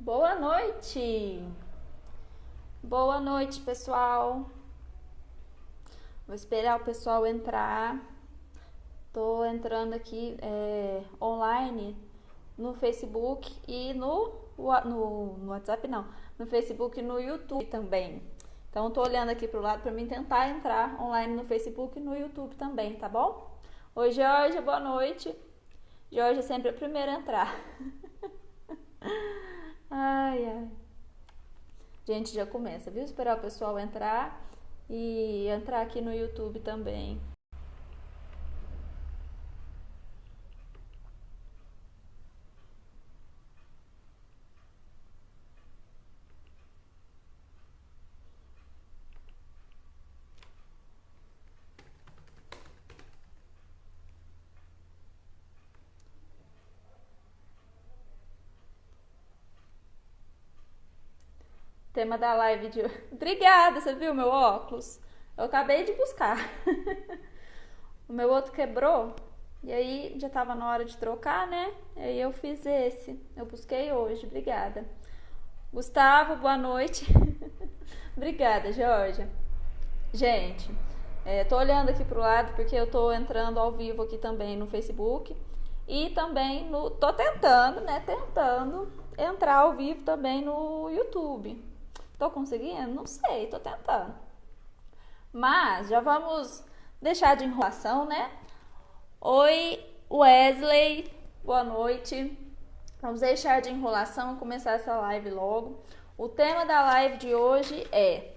Boa noite! Boa noite, pessoal! Vou esperar o pessoal entrar. Tô entrando aqui online no Facebook e no WhatsApp não, no Facebook e no YouTube também. Então tô olhando aqui pro lado para mim tentar entrar online no Facebook e no YouTube também, tá bom? Oi, Jorge, boa noite. Jorge é sempre a primeira a entrar. Ai, ai. Gente, já começa, viu? Esperar o pessoal entrar e entrar aqui no YouTube também. Tema da live de hoje. Obrigada, você viu meu óculos? Eu acabei de buscar. O meu outro quebrou e aí já tava na hora de trocar, né? E aí eu fiz esse. Eu busquei hoje, obrigada. Gustavo, boa noite. Obrigada, Georgia. Gente, tô olhando aqui pro lado porque eu tô entrando ao vivo aqui também no Facebook e também tô tentando, né? Tentando entrar ao vivo também no YouTube. Tô conseguindo? Não sei, tô tentando. Mas já vamos deixar de enrolação, né? Oi, Wesley, boa noite. Vamos deixar de enrolação e começar essa live logo. O tema da live de hoje é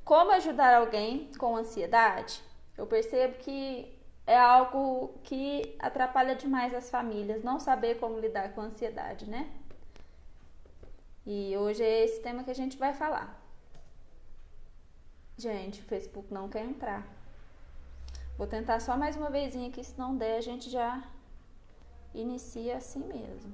como ajudar alguém com ansiedade. Eu percebo que é algo que atrapalha demais as famílias, não saber como lidar com a ansiedade, né? E hoje é esse tema que a gente vai falar. Gente, o Facebook não quer entrar. Vou tentar só mais uma vezinha aqui, se não der a gente já inicia assim mesmo.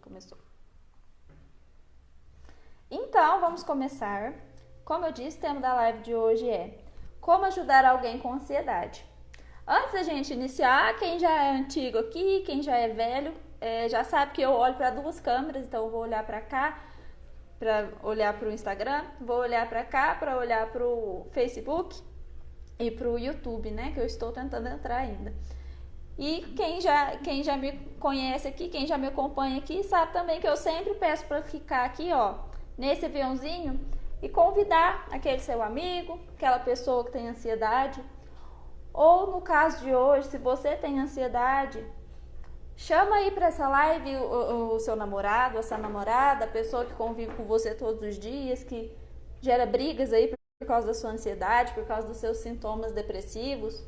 Começou. Então, vamos começar. Como eu disse, o tema da live de hoje é como ajudar alguém com ansiedade. Antes da gente iniciar, quem já é antigo aqui, quem já é velho, já sabe que eu olho para duas câmeras, então eu vou olhar para cá, para olhar para o Instagram, vou olhar para cá, para olhar para o Facebook e para o YouTube, né, que eu estou tentando entrar ainda. E quem já me conhece aqui, quem já me acompanha aqui, sabe também que eu sempre peço para ficar aqui, ó, nesse aviãozinho e convidar aquele seu amigo, aquela pessoa que tem ansiedade. Ou no caso de hoje, se você tem ansiedade, chama aí para essa live o seu namorado, essa namorada, a pessoa que convive com você todos os dias, que gera brigas aí por causa da sua ansiedade, por causa dos seus sintomas depressivos.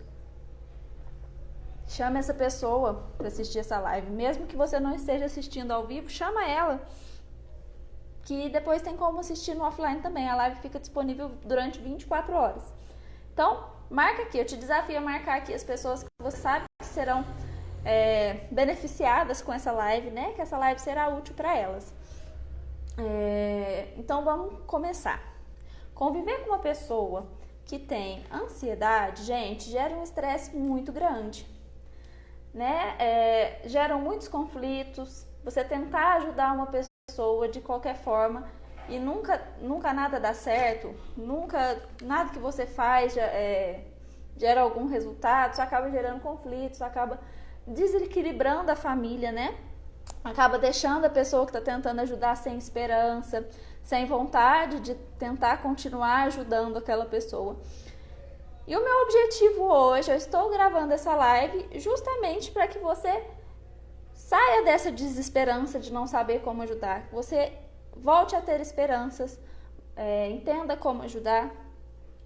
Chama essa pessoa para assistir essa live. Mesmo que você não esteja assistindo ao vivo, chama ela. Que depois tem como assistir no offline também. A live fica disponível durante 24 horas. Então, marca aqui. Eu te desafio a marcar aqui as pessoas que você sabe que serão beneficiadas com essa live, né? Que essa live será útil para elas. Então, vamos começar. Conviver com uma pessoa que tem ansiedade, gente, gera um estresse muito grande. Né? Geram muitos conflitos. Você tentar ajudar uma pessoa de qualquer forma e nunca nada dá certo, nunca nada que você faz gera algum resultado, isso acaba gerando conflitos, acaba desequilibrando a família, né? Acaba deixando a pessoa que está tentando ajudar sem esperança, sem vontade de tentar continuar ajudando aquela pessoa. E o meu objetivo hoje, eu estou gravando essa live justamente para que você saia dessa desesperança de não saber como ajudar, que você volte a ter esperanças, entenda como ajudar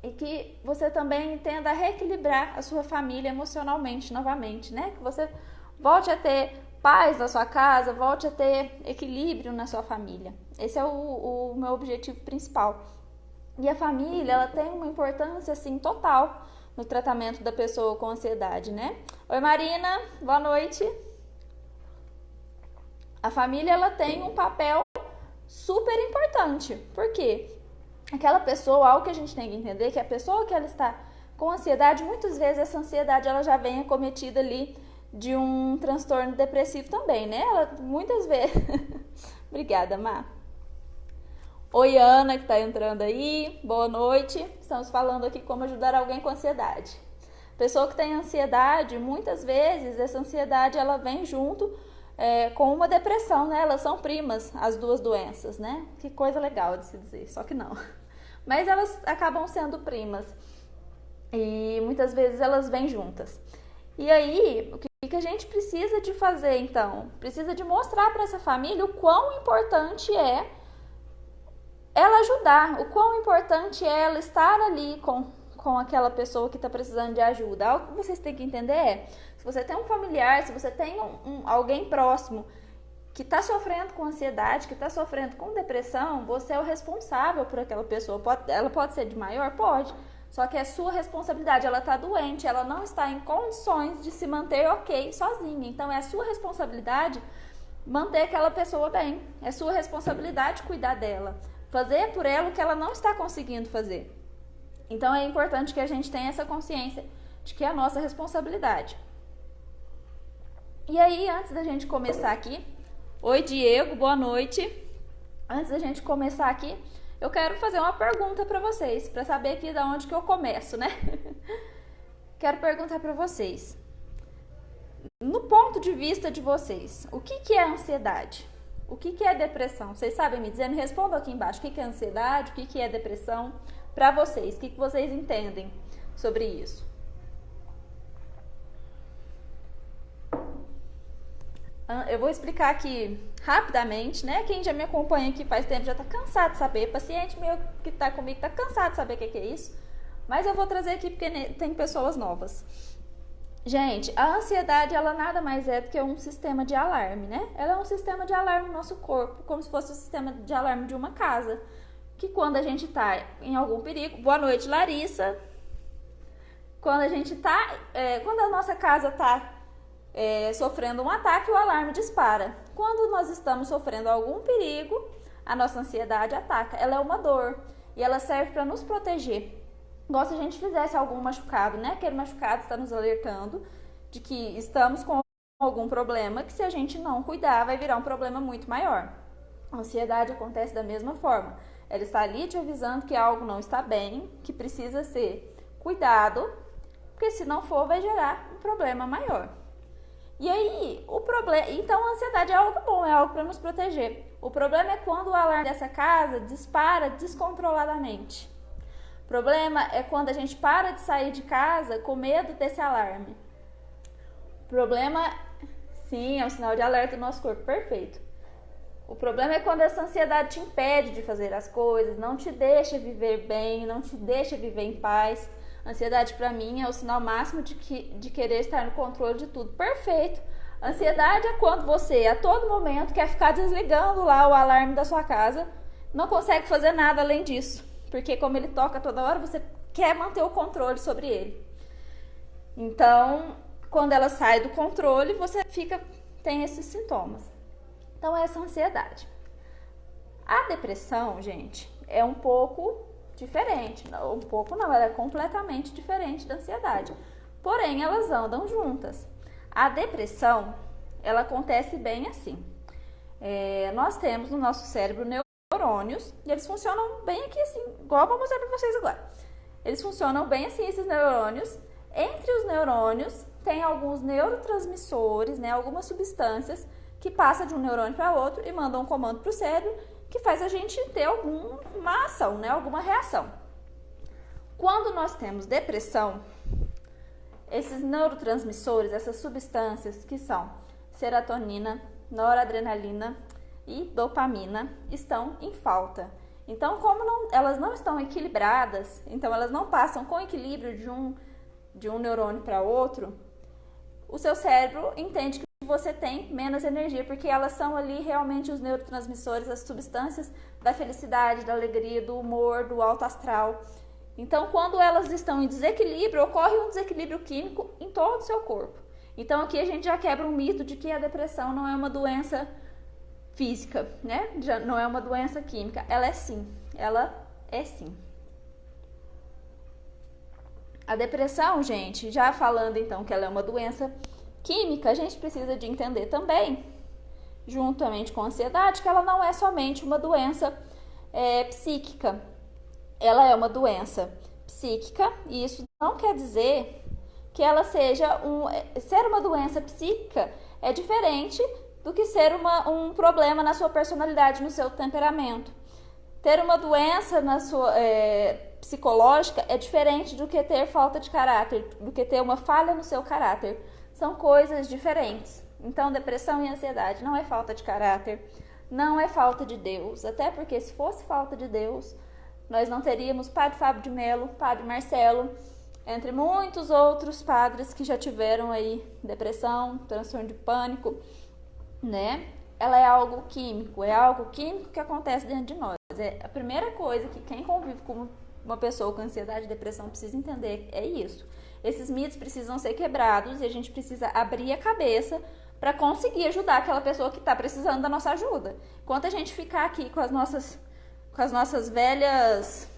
e que você também entenda reequilibrar a sua família emocionalmente novamente, né? Que você volte a ter paz na sua casa, volte a ter equilíbrio na sua família. Esse é o meu objetivo principal. E a família, ela tem uma importância, assim, total no tratamento da pessoa com ansiedade, né? Oi, Marina, boa noite. A família, ela tem um papel super importante. Por quê? Aquela pessoa, algo que a gente tem que entender, que a pessoa que ela está com ansiedade, muitas vezes essa ansiedade ela já vem acometida ali de um transtorno depressivo também, né? Ela muitas vezes... Obrigada, Má. Oi, Ana, que está entrando aí. Boa noite. Estamos falando aqui como ajudar alguém com ansiedade. Pessoa que tem ansiedade, muitas vezes essa ansiedade ela vem junto com uma depressão, né? Elas são primas, as duas doenças, né? Que coisa legal de se dizer, só que não. Mas elas acabam sendo primas e muitas vezes elas vêm juntas. E aí, o que a gente precisa de fazer, então? Precisa de mostrar para essa família o quão importante é ela ajudar, o quão importante é ela estar ali com aquela pessoa que está precisando de ajuda. Algo que vocês têm que entender é, se você tem um familiar, se você tem alguém próximo que está sofrendo com ansiedade, que está sofrendo com depressão, você é o responsável por aquela pessoa. Ela pode ser de maior? Pode. Só que é sua responsabilidade, ela está doente, ela não está em condições de se manter ok sozinha. Então é a sua responsabilidade manter aquela pessoa bem. É sua responsabilidade cuidar dela. Fazer por ela o que ela não está conseguindo fazer. Então é importante que a gente tenha essa consciência de que é a nossa responsabilidade. E aí, antes da gente começar aqui... Oi, Diego, boa noite. Antes da gente começar aqui, eu quero fazer uma pergunta para vocês, para saber aqui de onde que eu começo, né? Quero perguntar para vocês. No ponto de vista de vocês, o que é ansiedade? O que é depressão? Vocês sabem me dizer? Me respondam aqui embaixo. O que é ansiedade? O que é depressão? Para vocês, o que vocês entendem sobre isso? Eu vou explicar aqui rapidamente, né? Quem já me acompanha aqui faz tempo já tá cansado de saber. Paciente meu que tá comigo tá cansado de saber o que é isso. Mas eu vou trazer aqui porque tem pessoas novas. Gente, a ansiedade, ela nada mais é do que um sistema de alarme, né? Ela é um sistema de alarme no nosso corpo, como se fosse o sistema de alarme de uma casa. Que quando a gente tá em algum perigo... Boa noite, Larissa. Quando a gente tá... quando a nossa casa tá... sofrendo um ataque, o alarme dispara. Quando nós estamos sofrendo algum perigo, a nossa ansiedade ataca. Ela é uma dor e ela serve para nos proteger. Igual se a gente fizesse algum machucado, né? Aquele machucado está nos alertando de que estamos com algum problema, que se a gente não cuidar, vai virar um problema muito maior. A ansiedade acontece da mesma forma. Ela está ali te avisando que algo não está bem, que precisa ser cuidado, porque se não for, vai gerar um problema maior. E aí, o problema... Então, a ansiedade é algo bom, é algo para nos proteger. O problema é quando o alarme dessa casa dispara descontroladamente. O problema é quando a gente para de sair de casa com medo desse alarme. O problema, sim, é um sinal de alerta do nosso corpo, perfeito. O problema é quando essa ansiedade te impede de fazer as coisas, não te deixa viver bem, não te deixa viver em paz. Ansiedade, para mim, é o sinal máximo de querer estar no controle de tudo. Perfeito. Ansiedade é quando você, a todo momento, quer ficar desligando lá o alarme da sua casa, não consegue fazer nada além disso. Porque como ele toca toda hora, você quer manter o controle sobre ele. Então, quando ela sai do controle, você tem esses sintomas. Então, essa é a ansiedade. A depressão, gente, é um pouco... diferente, um pouco não, ela é completamente diferente da ansiedade, porém elas andam juntas. A depressão, ela acontece bem assim, nós temos no nosso cérebro neurônios, e eles funcionam bem aqui assim, igual eu vou mostrar para vocês agora. Eles funcionam bem assim, esses neurônios. Entre os neurônios tem alguns neurotransmissores, né, algumas substâncias que passam de um neurônio para outro e mandam um comando para o cérebro que faz a gente ter alguma ação, né? Alguma reação. Quando nós temos depressão, esses neurotransmissores, essas substâncias que são serotonina, noradrenalina e dopamina, estão em falta. Então, como elas não estão equilibradas, então elas não passam com equilíbrio de um neurônio para outro, o seu cérebro entende que você tem menos energia, porque elas são ali realmente os neurotransmissores, as substâncias da felicidade, da alegria, do humor, do alto astral. Então, quando elas estão em desequilíbrio, ocorre um desequilíbrio químico em todo o seu corpo. Então, aqui a gente já quebra um mito de que a depressão não é uma doença física, né? Já não é uma doença química. Ela é sim. A depressão, gente, já falando então que ela é uma doença química, a gente precisa de entender também, juntamente com a ansiedade, que ela não é somente uma doença psíquica. Ela é uma doença psíquica e isso não quer dizer que ela seja ser uma doença psíquica é diferente do que ser um problema na sua personalidade, no seu temperamento. Ter uma doença na sua psicológica é diferente do que ter falta de caráter, do que ter uma falha no seu caráter. São coisas diferentes. Então, depressão e ansiedade não é falta de caráter, não é falta de Deus. Até porque se fosse falta de Deus, nós não teríamos Padre Fábio de Mello, Padre Marcelo, entre muitos outros padres que já tiveram aí depressão, transtorno de pânico, né? Ela é algo químico que acontece dentro de nós. A primeira coisa que quem convive com uma pessoa com ansiedade e depressão precisa entender é isso. Esses mitos precisam ser quebrados e a gente precisa abrir a cabeça para conseguir ajudar aquela pessoa que está precisando da nossa ajuda. Enquanto a gente ficar aqui com as nossas velhas,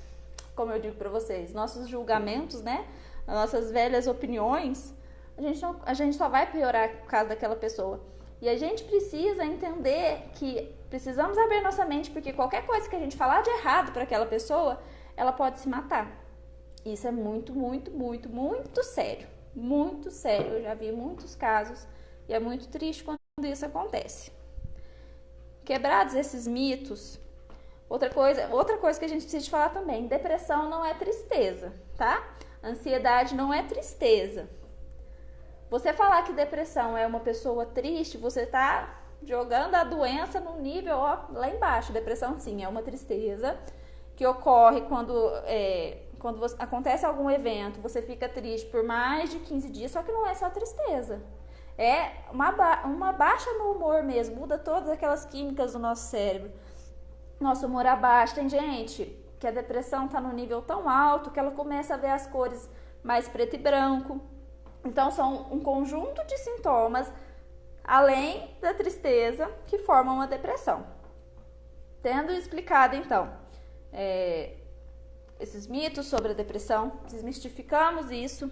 como eu digo para vocês, nossos julgamentos, né? As nossas velhas opiniões, a gente só vai piorar por causa daquela pessoa. E a gente precisa entender que precisamos abrir nossa mente, porque qualquer coisa que a gente falar de errado para aquela pessoa, ela pode se matar. Isso é muito, muito, muito, muito sério. Muito sério. Eu já vi muitos casos e é muito triste quando isso acontece. Quebrados esses mitos, outra coisa que a gente precisa falar também, depressão não é tristeza, tá? Ansiedade não é tristeza. Você falar que depressão é uma pessoa triste, você tá jogando a doença no nível lá embaixo. Depressão, sim, é uma tristeza que ocorre quando acontece algum evento, você fica triste por mais de 15 dias, só que não é só tristeza. É uma baixa no humor mesmo, muda todas aquelas químicas do nosso cérebro. Nosso humor abaixa. Tem gente que a depressão tá no nível tão alto que ela começa a ver as cores mais preto e branco. Então, são um conjunto de sintomas, além da tristeza, que formam uma depressão. Tendo explicado, então, esses mitos sobre a depressão, desmistificamos isso.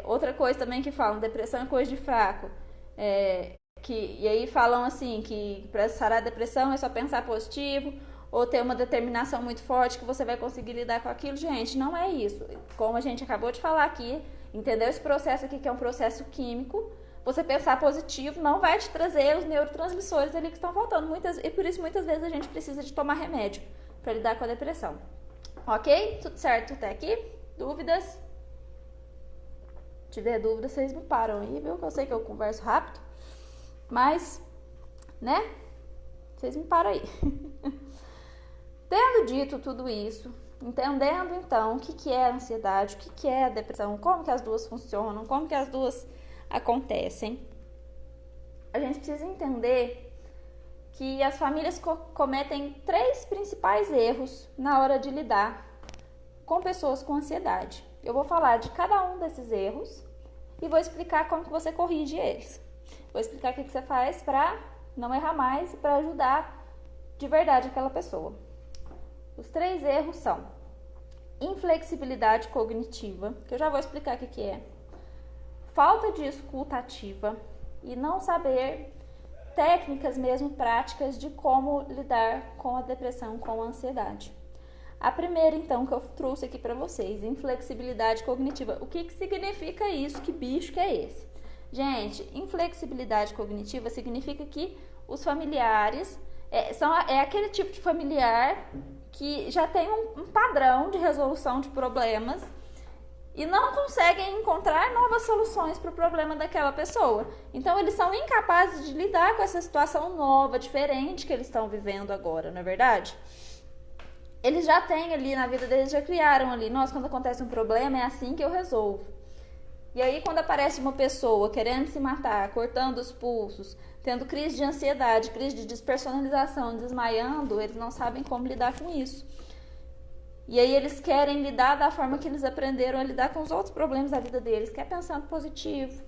Outra coisa também que falam, depressão é coisa de fraco. E aí falam assim, que para sarar a depressão é só pensar positivo, ou ter uma determinação muito forte que você vai conseguir lidar com aquilo. Gente, não é isso. Como a gente acabou de falar aqui, entendeu esse processo aqui que é um processo químico, você pensar positivo não vai te trazer os neurotransmissores ali que estão faltando. E por isso muitas vezes a gente precisa de tomar remédio para lidar com a depressão. Ok? Tudo certo até aqui? Dúvidas? Se tiver dúvida, vocês me param aí, viu? Que eu sei que eu converso rápido, mas, né? Vocês me param aí. Tendo dito tudo isso, entendendo então o que é a ansiedade, o que é a depressão, como que as duas funcionam, como que as duas acontecem, a gente precisa entender que as famílias cometem 3 principais erros na hora de lidar com pessoas com ansiedade. Eu vou falar de cada um desses erros e vou explicar como que você corrige eles. Vou explicar o que você faz para não errar mais e para ajudar de verdade aquela pessoa. Os 3 erros são inflexibilidade cognitiva, que eu já vou explicar o que é, falta de escuta ativa e não saber técnicas mesmo práticas de como lidar com a depressão, com a ansiedade. A primeira, então, que eu trouxe aqui para vocês, inflexibilidade cognitiva. O que significa isso? Que bicho que é esse? Gente, inflexibilidade cognitiva significa que os familiares é aquele tipo de familiar que já tem um padrão de resolução de problemas e não conseguem encontrar novas soluções para o problema daquela pessoa. Então, eles são incapazes de lidar com essa situação nova, diferente que eles estão vivendo agora, não é verdade? Eles já têm ali na vida deles, já criaram ali, nossa, quando acontece um problema é assim que eu resolvo. E aí, quando aparece uma pessoa querendo se matar, cortando os pulsos, tendo crise de ansiedade, crise de despersonalização, desmaiando, eles não sabem como lidar com isso. E aí eles querem lidar da forma que eles aprenderam a lidar com os outros problemas da vida deles, que é pensando positivo,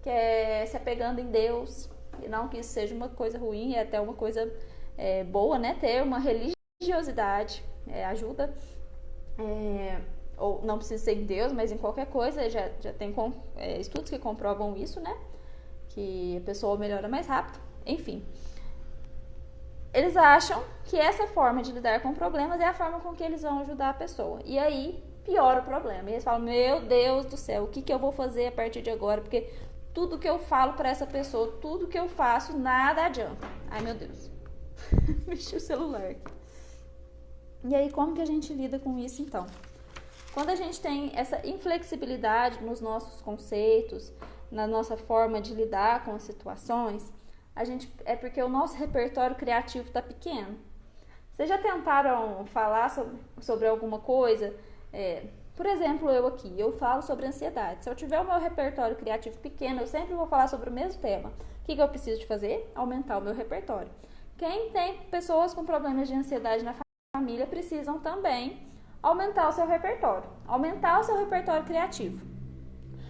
que é se apegando em Deus, e não que isso seja uma coisa ruim, é até uma coisa boa, né? Ter uma religiosidade ajuda, ou não precisa ser em Deus, mas em qualquer coisa, já tem estudos que comprovam isso, né? Que a pessoa melhora mais rápido, enfim. Eles acham que essa forma de lidar com problemas é a forma com que eles vão ajudar a pessoa. E aí, piora o problema. E eles falam, meu Deus do céu, o que eu vou fazer a partir de agora? Porque tudo que eu falo para essa pessoa, tudo que eu faço, nada adianta. Ai, meu Deus. Mexi o celular. E aí, como que a gente lida com isso, então? Quando a gente tem essa inflexibilidade nos nossos conceitos, na nossa forma de lidar com as situações, é porque o nosso repertório criativo está pequeno. Vocês já tentaram falar sobre alguma coisa? Por exemplo, eu falo sobre ansiedade. Se eu tiver o meu repertório criativo pequeno, eu sempre vou falar sobre o mesmo tema. O que eu preciso de fazer? Aumentar o meu repertório. Quem tem pessoas com problemas de ansiedade na família precisam também aumentar o seu repertório. Aumentar o seu repertório criativo.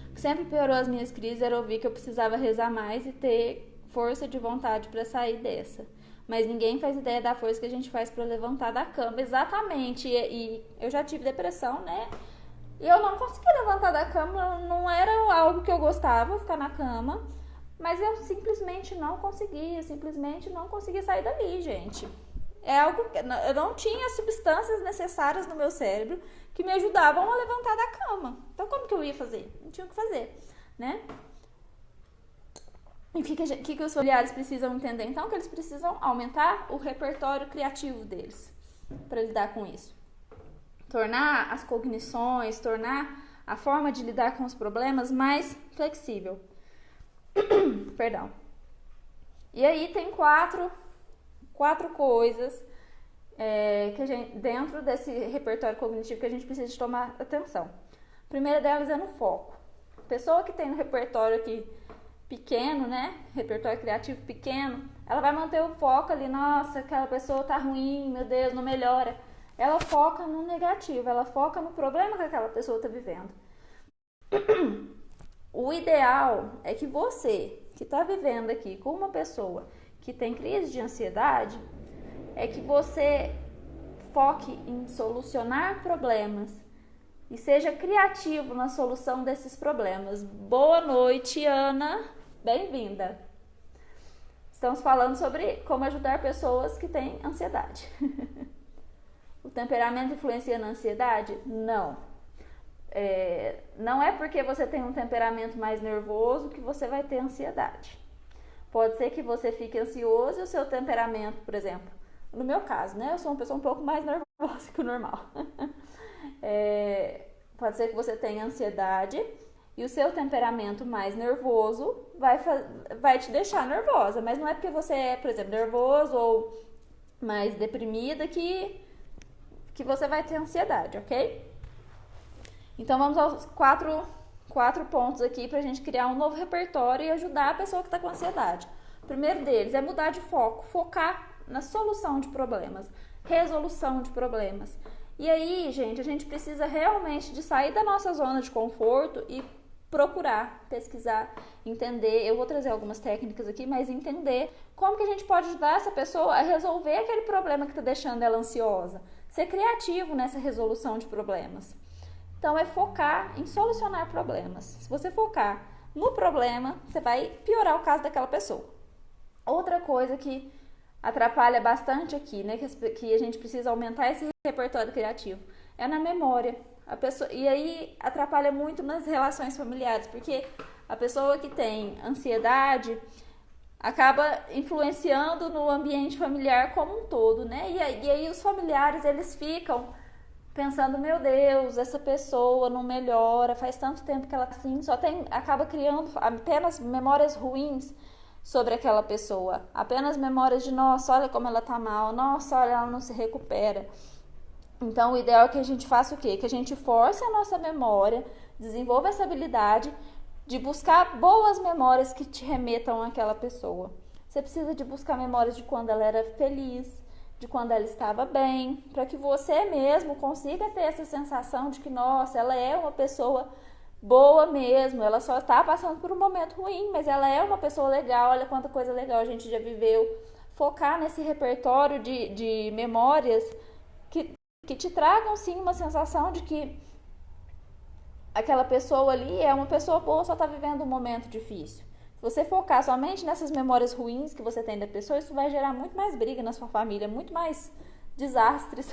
O que sempre piorou as minhas crises era ouvir que eu precisava rezar mais e ter força de vontade para sair dessa. Mas ninguém faz ideia da força que a gente faz para levantar da cama. Exatamente. E eu já tive depressão, né? E eu não conseguia levantar da cama. Não era algo que eu gostava, ficar na cama. Mas eu simplesmente não conseguia. Simplesmente não conseguia sair dali, gente. É algo que eu não tinha substâncias necessárias no meu cérebro que me ajudavam a levantar da cama. Então, como que eu ia fazer? Não tinha o que fazer, né? E o que os familiares precisam entender, então? Que eles precisam aumentar o repertório criativo deles para lidar com isso. Tornar as cognições, tornar a forma de lidar com os problemas mais flexível. Perdão. E aí tem quatro coisas dentro desse repertório cognitivo que a gente precisa de tomar atenção. A primeira delas é no foco. Pessoa que tem um repertório aqui pequeno, né? Repertório criativo pequeno, ela vai manter o foco ali, nossa, aquela pessoa tá ruim, meu Deus, não melhora. Ela foca no negativo, ela foca no problema que aquela pessoa tá vivendo. O ideal é que você, que tá vivendo aqui com uma pessoa que tem crise de ansiedade, é que você foque em solucionar problemas e seja criativo na solução desses problemas. Boa noite, Ana. Bem-vinda. Estamos falando sobre como ajudar pessoas que têm ansiedade. O temperamento influencia na ansiedade? Não. Não é porque você tem um temperamento mais nervoso que você vai ter ansiedade. Pode ser que você fique ansioso e o seu temperamento, por exemplo, no meu caso, né? Eu sou uma pessoa um pouco mais nervosa que o normal. Pode ser que você tenha ansiedade e o seu temperamento mais nervoso vai te deixar nervosa. Mas não é porque você é, por exemplo, nervoso ou mais deprimida que você vai ter ansiedade, ok? Então vamos aos quatro pontos aqui pra gente criar um novo repertório e ajudar a pessoa que está com ansiedade. O primeiro deles é mudar de foco, focar na solução de problemas, resolução de problemas. E aí, gente, a gente precisa realmente de sair da nossa zona de conforto e procurar, pesquisar, entender. Eu vou trazer algumas técnicas aqui, mas entender como que a gente pode ajudar essa pessoa a resolver aquele problema que está deixando ela ansiosa. Ser criativo nessa resolução de problemas. Então, é focar em solucionar problemas. Se você focar no problema, você vai piorar o caso daquela pessoa. Outra coisa que atrapalha bastante aqui, né, que a gente precisa aumentar esse repertório criativo, é na memória. E aí atrapalha muito nas relações familiares, porque a pessoa que tem ansiedade acaba influenciando no ambiente familiar como um todo, né? E aí os familiares, eles ficam pensando, meu Deus, essa pessoa não melhora, faz tanto tempo que ela assim, acaba criando apenas memórias ruins sobre aquela pessoa, apenas memórias de, nossa, olha como ela tá mal, nossa, olha, ela não se recupera. Então, o ideal é que a gente faça o quê? Que a gente force a nossa memória, desenvolva essa habilidade de buscar boas memórias que te remetam àquela pessoa. Você precisa de buscar memórias de quando ela era feliz, de quando ela estava bem, para que você mesmo consiga ter essa sensação de que, nossa, ela é uma pessoa boa mesmo, ela só tá passando por um momento ruim, mas ela é uma pessoa legal, olha quanta coisa legal a gente já viveu. Focar nesse repertório de memórias que, que te tragam sim uma sensação de que aquela pessoa ali é uma pessoa boa, só tá vivendo um momento difícil. Se você focar somente nessas memórias ruins que você tem da pessoa, isso vai gerar muito mais briga na sua família, muito mais desastres.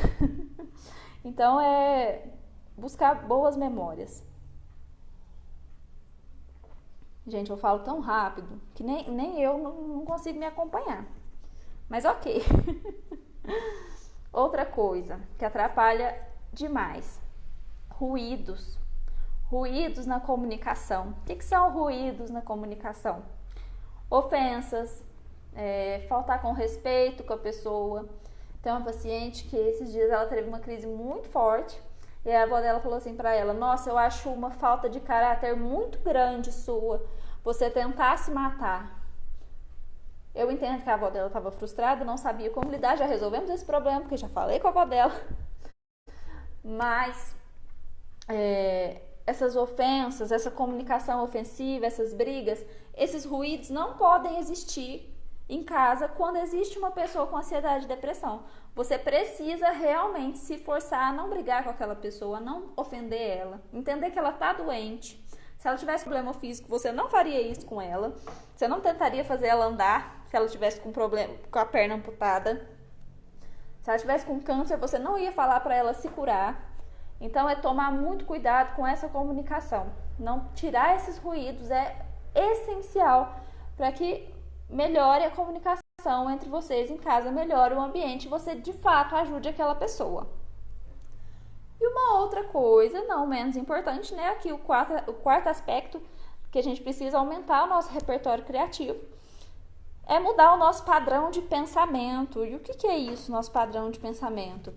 Então é buscar boas memórias. Gente, eu falo tão rápido que nem eu não consigo me acompanhar. Mas ok. Outra coisa que atrapalha demais: ruídos. Ruídos na comunicação. O que são ruídos na comunicação? Ofensas, faltar com respeito com a pessoa. Tem uma paciente que esses dias ela teve uma crise muito forte e a avó dela falou assim pra ela: nossa, eu acho uma falta de caráter muito grande sua você tentar se matar. Eu entendo que a avó dela estava frustrada, não sabia como lidar, já resolvemos esse problema, porque já falei com a avó dela. Mas essas ofensas, essa comunicação ofensiva, essas brigas, esses ruídos não podem existir em casa quando existe uma pessoa com ansiedade e depressão. Você precisa realmente se forçar a não brigar com aquela pessoa, a não ofender ela, entender que ela está doente. Se ela tivesse problema físico, você não faria isso com ela. Você não tentaria fazer ela andar se ela tivesse com problema com a perna amputada. Se ela tivesse com câncer, você não ia falar para ela se curar. Então é tomar muito cuidado com essa comunicação. Não tirar esses ruídos é essencial para que melhore a comunicação entre vocês em casa, melhore o ambiente e você de fato ajude aquela pessoa. E uma outra coisa, não menos importante, né? Aqui o quarto aspecto que a gente precisa aumentar o nosso repertório criativo é mudar o nosso padrão de pensamento. E o que é isso, nosso padrão de pensamento?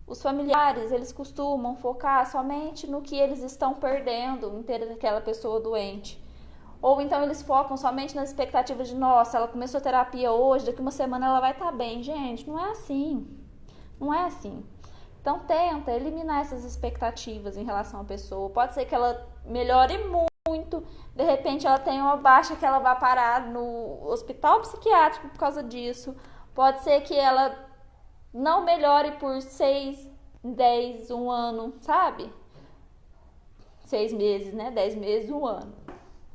Os familiares, eles costumam focar somente no que eles estão perdendo em ter aquela pessoa doente. Ou então eles focam somente nas expectativas de, nossa, ela começou terapia hoje, daqui uma semana ela vai estar bem. Gente, não é assim. Não é assim. Então tenta eliminar essas expectativas em relação à pessoa. Pode ser que ela melhore muito, de repente ela tenha uma baixa que ela vá parar no hospital psiquiátrico por causa disso. Pode ser que ela não melhore por 6, 10, 1 ano, sabe? 6 meses, né? 10 meses, 1 ano.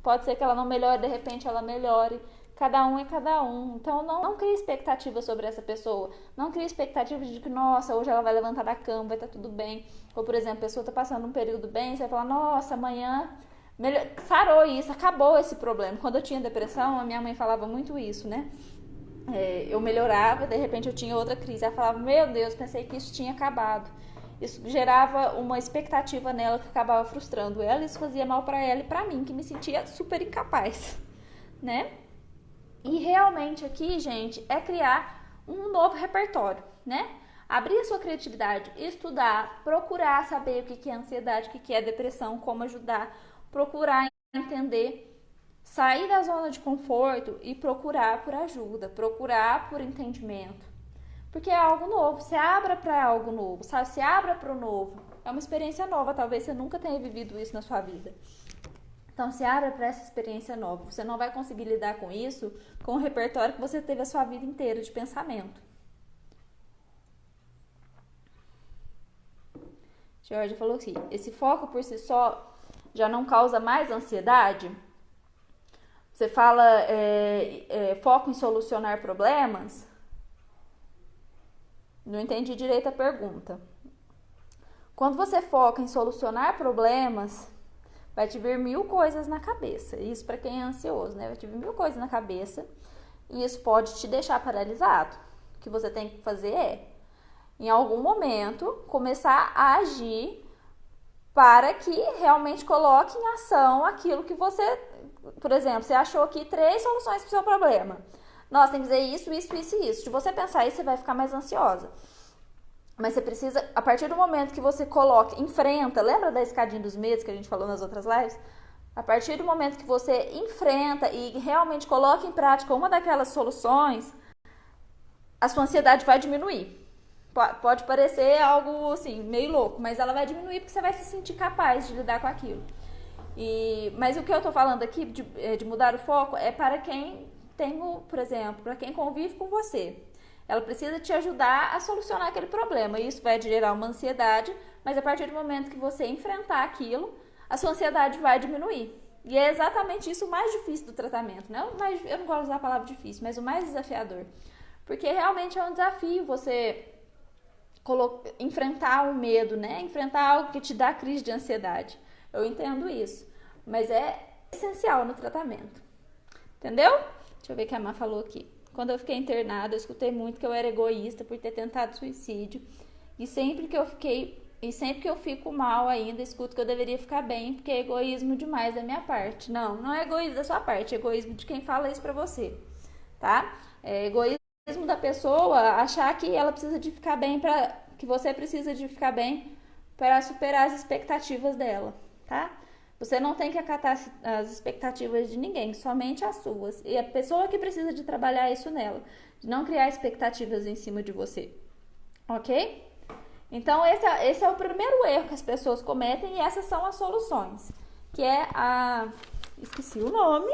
Pode ser que ela não melhore, de repente ela melhore. Cada um é cada um. Então não crie expectativa sobre essa pessoa. Não crie expectativa de que, nossa, hoje ela vai levantar da cama, vai estar tudo bem. Ou, por exemplo, a pessoa está passando um período bem, você vai falar, nossa, amanhã sarou isso, acabou esse problema. Quando eu tinha depressão, a minha mãe falava muito isso, né? Eu melhorava, de repente eu tinha outra crise. Ela falava, meu Deus, pensei que isso tinha acabado. Isso gerava uma expectativa nela que acabava frustrando ela. Isso fazia mal para ela e para mim, que me sentia super incapaz, né? E realmente aqui, gente, é criar um novo repertório, né? Abrir a sua criatividade, estudar, procurar saber o que é ansiedade, o que é depressão, como ajudar, procurar entender, sair da zona de conforto e procurar por ajuda, procurar por entendimento. Porque é algo novo, se abra para algo novo, sabe? Se abra para o novo. É uma experiência nova, talvez você nunca tenha vivido isso na sua vida. Então, se abra para essa experiência nova. Você não vai conseguir lidar com isso com o repertório que você teve a sua vida inteira de pensamento. George falou assim, esse foco por si só já não causa mais ansiedade? Você fala foco em solucionar problemas? Não entendi direito a pergunta. Quando você foca em solucionar problemas, vai te vir 1000 coisas na cabeça. Isso para quem é ansioso, né? Vai te vir 1000 coisas na cabeça e isso pode te deixar paralisado. O que você tem que fazer em algum momento, começar a agir para que realmente coloque em ação aquilo que você... Por exemplo, você achou aqui 3 soluções para o seu problema. Nossa, tem que fazer isso, isso, isso e isso. Se você pensar isso, você vai ficar mais ansiosa. Mas você precisa, a partir do momento que você coloca, enfrenta, lembra da escadinha dos medos que a gente falou nas outras lives? A partir do momento que você enfrenta e realmente coloca em prática uma daquelas soluções, a sua ansiedade vai diminuir. Pode parecer algo assim, meio louco, mas ela vai diminuir porque você vai se sentir capaz de lidar com aquilo. Mas o que eu tô falando aqui de mudar o foco é para quem tem, por exemplo, para quem convive com você. Ela precisa te ajudar a solucionar aquele problema. Isso vai gerar uma ansiedade, mas a partir do momento que você enfrentar aquilo, a sua ansiedade vai diminuir. E é exatamente isso o mais difícil do tratamento, né? Eu não gosto de usar a palavra difícil, mas o mais desafiador. Porque realmente é um desafio você enfrentar o medo, né? Enfrentar algo que te dá crise de ansiedade. Eu entendo isso, mas é essencial no tratamento. Entendeu? Deixa eu ver o que a Má falou aqui. Quando eu fiquei internada, eu escutei muito que eu era egoísta por ter tentado suicídio. E sempre que eu fico mal ainda, escuto que eu deveria ficar bem, porque é egoísmo demais da minha parte. Não é egoísmo da sua parte, é egoísmo de quem fala isso pra você, tá? É egoísmo da pessoa achar que ela precisa de ficar bem que você precisa de ficar bem para superar as expectativas dela, tá? Você não tem que acatar as expectativas de ninguém, somente as suas. E a pessoa que precisa de trabalhar isso nela, de não criar expectativas em cima de você, ok? Então, esse é o primeiro erro que as pessoas cometem e essas são as soluções, que é esqueci o nome,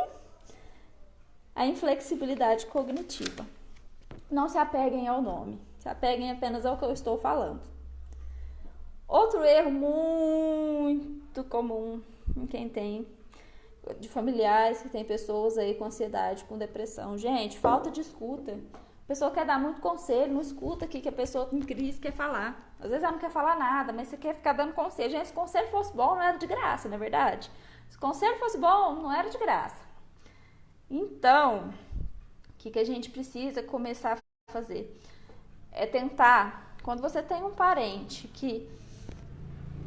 a inflexibilidade cognitiva. Não se apeguem ao nome, se apeguem apenas ao que eu estou falando. Outro erro muito comum em quem tem, de familiares que tem pessoas aí com ansiedade, com depressão. Gente, falta de escuta. A pessoa quer dar muito conselho, não escuta o que a pessoa com crise quer falar. Às vezes ela não quer falar nada, mas você quer ficar dando conselho. Gente, se o conselho fosse bom, não era de graça, não é verdade? Se o conselho fosse bom, não era de graça. Então, o que a gente precisa começar a fazer? É tentar, quando você tem um parente que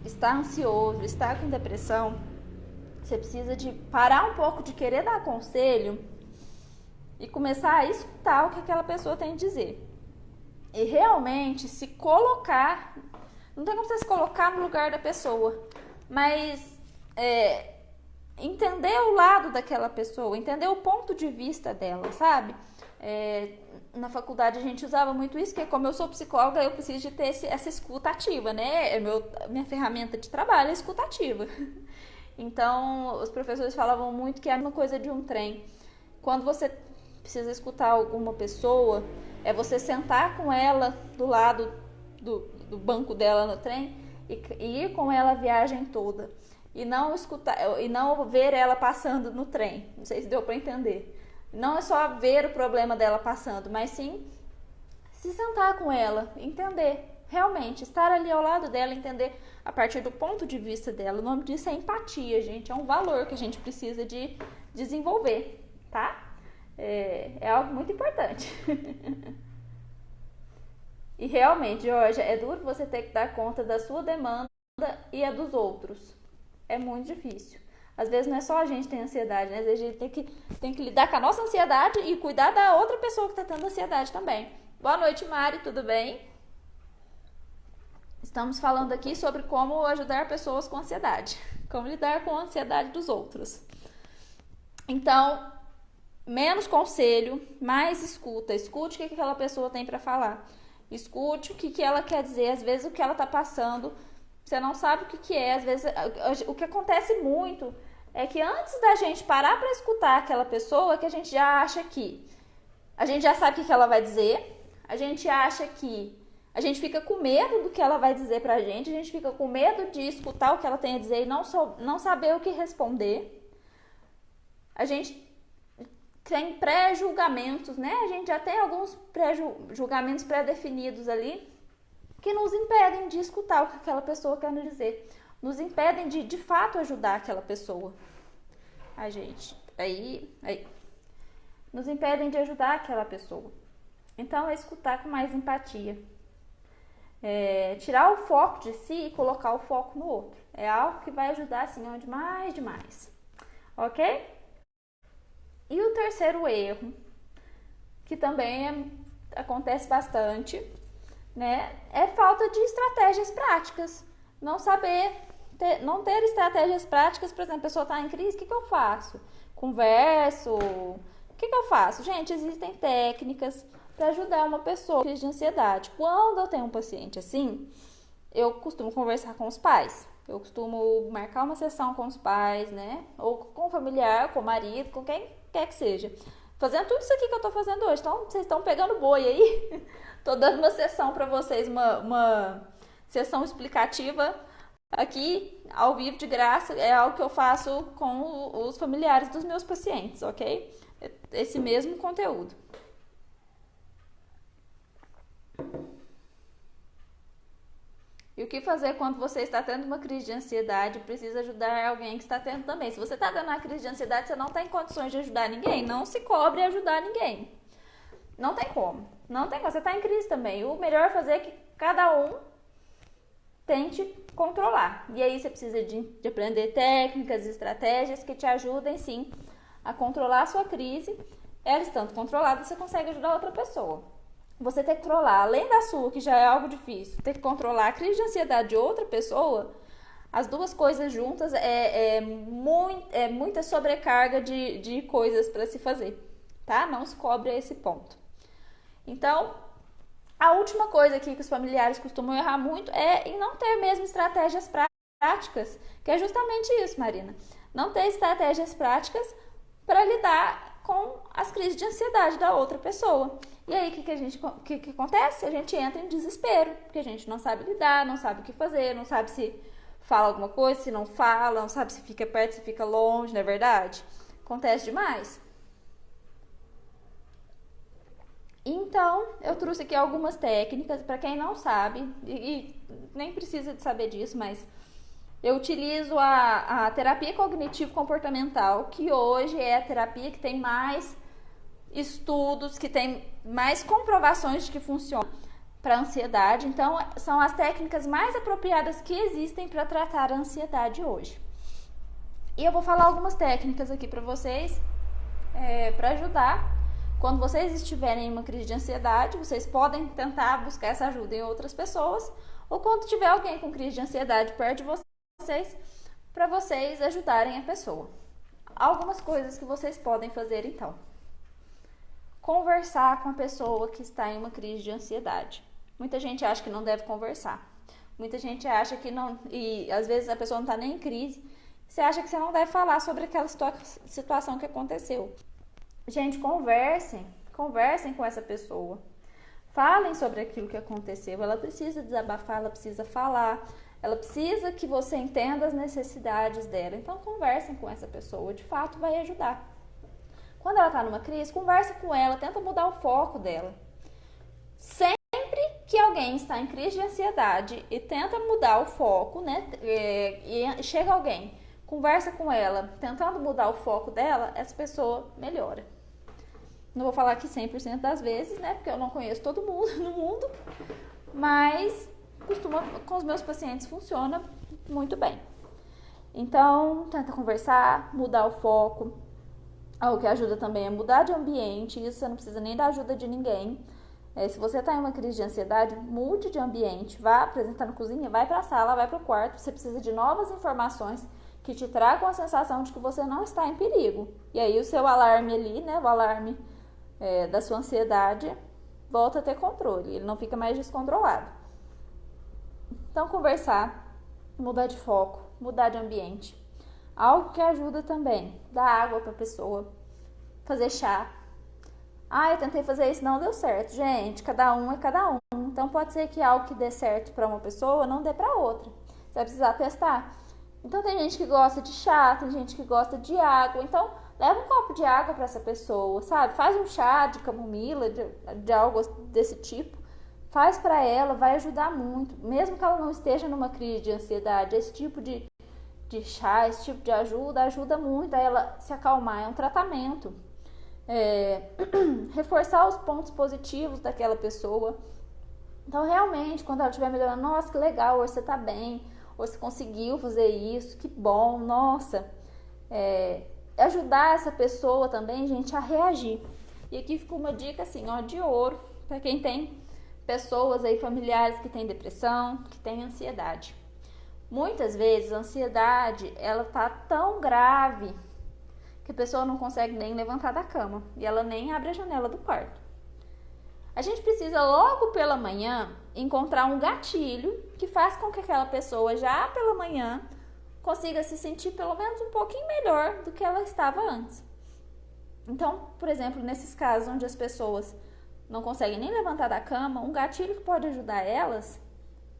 está ansioso, está com depressão, você precisa de parar um pouco de querer dar conselho e começar a escutar o que aquela pessoa tem a dizer. E realmente se colocar, não tem como você se colocar no lugar da pessoa, mas entender o lado daquela pessoa, entender o ponto de vista dela, sabe? Na faculdade a gente usava muito isso, porque como eu sou psicóloga, eu preciso de ter essa escuta ativa, né? Minha ferramenta de trabalho é escuta ativa. Então, os professores falavam muito que é uma coisa de um trem. Quando você precisa escutar alguma pessoa, é você sentar com ela do lado do banco dela no trem e ir com ela a viagem toda. E não ver ela passando no trem. Não sei se deu para entender. Não é só ver o problema dela passando, mas sim se sentar com ela, entender, realmente, estar ali ao lado dela, entender a partir do ponto de vista dela. O nome disso é empatia, gente, é um valor que a gente precisa de desenvolver, tá? É algo muito importante. E realmente, Georgia, é duro você ter que dar conta da sua demanda e a dos outros. É muito difícil. Às vezes não é só a gente que tem ansiedade, né? Às vezes a gente tem que lidar com a nossa ansiedade e cuidar da outra pessoa que está tendo ansiedade também. Boa noite, Mari, tudo bem? Estamos falando aqui sobre como ajudar pessoas com ansiedade. Como lidar com a ansiedade dos outros. Então, menos conselho, mais escuta. Escute o que aquela pessoa tem para falar. Escute o que ela quer dizer. Às vezes o que ela está passando, você não sabe o que é. Às vezes o que acontece muito é que antes da gente parar para escutar aquela pessoa, que a gente já acha que a gente já sabe o que ela vai dizer, a gente acha que a gente fica com medo do que ela vai dizer pra gente, a gente fica com medo de escutar o que ela tem a dizer e não saber o que responder. A gente tem pré-julgamentos, né? A gente já tem alguns pré-julgamentos pré-definidos ali que nos impedem de escutar o que aquela pessoa quer nos dizer. Nos impedem de fato ajudar aquela pessoa. A gente, aí. Nos impedem de ajudar aquela pessoa. Então, é escutar com mais empatia. Tirar o foco de si e colocar o foco no outro. É algo que vai ajudar, assim, demais. Ok? E o terceiro erro, que também acontece bastante, né? É falta de estratégias práticas. Não ter estratégias práticas. Por exemplo, a pessoa está em crise, o que eu faço? Converso? O que eu faço? Gente, existem técnicas para ajudar uma pessoa com crise de ansiedade. Quando eu tenho um paciente assim, eu costumo conversar com os pais. Eu costumo marcar uma sessão com os pais, né? Ou com o familiar, com o marido, com quem quer que seja. Fazendo tudo isso aqui que eu tô fazendo hoje. Então, vocês estão pegando boi aí. Tô dando uma sessão para vocês, uma sessão explicativa aqui, ao vivo, de graça. É algo que eu faço com os familiares dos meus pacientes, ok? Esse mesmo conteúdo. E o que fazer quando você está tendo uma crise de ansiedade e precisa ajudar alguém que está tendo também? Se você está tendo uma crise de ansiedade, você não está em condições de ajudar ninguém. Não se cobre ajudar ninguém. Não tem como. Não tem como. Você está em crise também. O melhor é fazer é que cada um tente controlar. E aí você precisa de aprender técnicas, estratégias que te ajudem, sim, a controlar a sua crise. Ela estando controlada, você consegue ajudar outra pessoa. Você ter que controlar, além da sua, que já é algo difícil, ter que controlar a crise de ansiedade de outra pessoa, as duas coisas juntas é muita sobrecarga de coisas para se fazer, tá? Não se cobre a esse ponto. Então, a última coisa aqui que os familiares costumam errar muito é em não ter mesmo estratégias práticas, que é justamente isso, Marina. Não ter estratégias práticas para lidar com as crises de ansiedade da outra pessoa. E aí, o que acontece? A gente entra em desespero, porque a gente não sabe lidar, não sabe o que fazer, não sabe se fala alguma coisa, se não fala, não sabe se fica perto, se fica longe, não é verdade? Acontece demais. Então, eu trouxe aqui algumas técnicas, para quem não sabe, e nem precisa de saber disso, mas eu utilizo a terapia cognitivo-comportamental, que hoje é a terapia que tem mais estudos, que tem mais comprovações de que funciona para ansiedade. Então, são as técnicas mais apropriadas que existem para tratar a ansiedade hoje. E eu vou falar algumas técnicas aqui para vocês, para ajudar. Quando vocês estiverem em uma crise de ansiedade, vocês podem tentar buscar essa ajuda em outras pessoas, ou quando tiver alguém com crise de ansiedade perto de vocês, para vocês ajudarem a pessoa. Algumas coisas que vocês podem fazer então. Conversar com a pessoa que está em uma crise de ansiedade. Muita gente acha que não deve conversar. Muita gente acha que não, e às vezes a pessoa não está nem em crise. Você acha que você não deve falar sobre aquela situação que aconteceu. Gente, conversem com essa pessoa. Falem sobre aquilo que aconteceu. Ela precisa desabafar, ela precisa falar. Ela precisa que você entenda as necessidades dela. Então, conversem com essa pessoa. De fato, vai ajudar. Quando ela está numa crise, conversa com ela. Tenta mudar o foco dela. Sempre que alguém está em crise de ansiedade e tenta mudar o foco, né? E chega alguém, conversa com ela, tentando mudar o foco dela, essa pessoa melhora. Não vou falar que 100% das vezes, né? Porque eu não conheço todo mundo no mundo. Mas com os meus pacientes funciona muito bem. Então, tenta conversar, mudar o foco. Algo que ajuda também é mudar de ambiente. Isso você não precisa nem da ajuda de ninguém. Se você está em uma crise de ansiedade, mude de ambiente. Vá apresentar na cozinha, vai para a sala, vai para o quarto. Você precisa de novas informações que te tragam a sensação de que você não está em perigo. E aí o seu alarme ali, né? O alarme da sua ansiedade volta a ter controle. Ele não fica mais descontrolado. Então, conversar, mudar de foco, mudar de ambiente. Algo que ajuda também, dar água para a pessoa, fazer chá. Eu tentei fazer isso, não deu certo. Gente, cada um é cada um. Então, pode ser que algo que dê certo para uma pessoa não dê para outra. Você vai precisar testar. Então, tem gente que gosta de chá, tem gente que gosta de água. Então, leva um copo de água para essa pessoa, sabe? Faz um chá de camomila, de algo desse tipo. Faz para ela, vai ajudar muito. Mesmo que ela não esteja numa crise de ansiedade, esse tipo de chá, esse tipo de ajuda muito a ela se acalmar. É um tratamento. Reforçar os pontos positivos daquela pessoa. Então, realmente, quando ela estiver melhorando, nossa, que legal, hoje você tá bem, hoje você conseguiu fazer isso, que bom, nossa. Ajudar essa pessoa também, gente, a reagir. E aqui fica uma dica assim, de ouro, para quem tem pessoas aí, familiares que têm depressão, que têm ansiedade. Muitas vezes a ansiedade, ela tá tão grave que a pessoa não consegue nem levantar da cama e ela nem abre a janela do quarto. A gente precisa logo pela manhã encontrar um gatilho que faz com que aquela pessoa já pela manhã consiga se sentir pelo menos um pouquinho melhor do que ela estava antes. Então, por exemplo, nesses casos onde as pessoas não conseguem nem levantar da cama, um gatilho que pode ajudar elas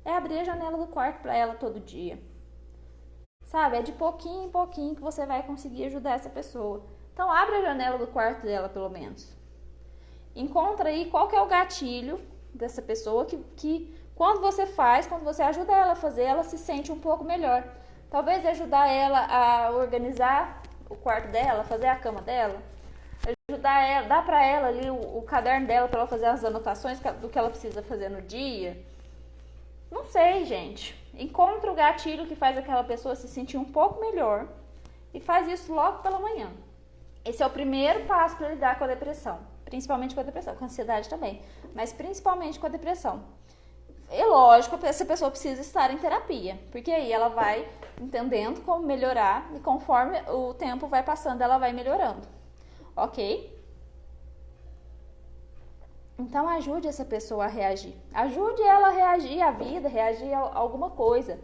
é abrir a janela do quarto para ela todo dia. Sabe? É de pouquinho em pouquinho que você vai conseguir ajudar essa pessoa. Então, abre a janela do quarto dela, pelo menos. Encontra aí qual que é o gatilho dessa pessoa que quando você faz, quando você ajuda ela a fazer, ela se sente um pouco melhor. Talvez ajudar ela a organizar o quarto dela, fazer a cama dela, ajudar ela, dar para ela ali o caderno dela para ela fazer as anotações do que ela precisa fazer no dia. Não sei, gente. Encontra o gatilho que faz aquela pessoa se sentir um pouco melhor e faz isso logo pela manhã. Esse é o primeiro passo para lidar com a depressão, principalmente com a depressão, com a ansiedade também, mas principalmente com a depressão. É lógico que essa pessoa precisa estar em terapia, porque aí ela vai entendendo como melhorar e conforme o tempo vai passando, ela vai melhorando. Ok? Então ajude essa pessoa a reagir. Ajude ela a reagir à vida, reagir a alguma coisa.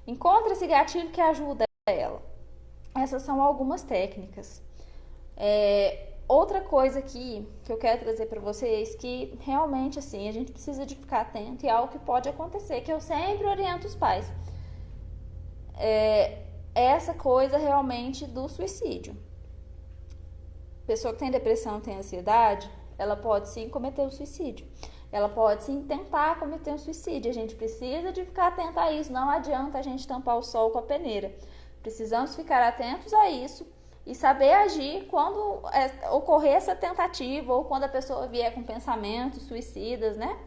Encontre esse gatilho que ajuda ela. Essas são algumas técnicas. Outra coisa aqui que eu quero trazer para vocês, que realmente assim, a gente precisa de ficar atento e é algo que pode acontecer, que eu sempre oriento os pais. Essa coisa realmente do suicídio. Pessoa que tem depressão, tem ansiedade, ela pode sim cometer o suicídio. Ela pode sim tentar cometer um suicídio. A gente precisa de ficar atento a isso. Não adianta a gente tampar o sol com a peneira. Precisamos ficar atentos a isso e saber agir quando ocorrer essa tentativa ou quando a pessoa vier com pensamentos suicidas, né?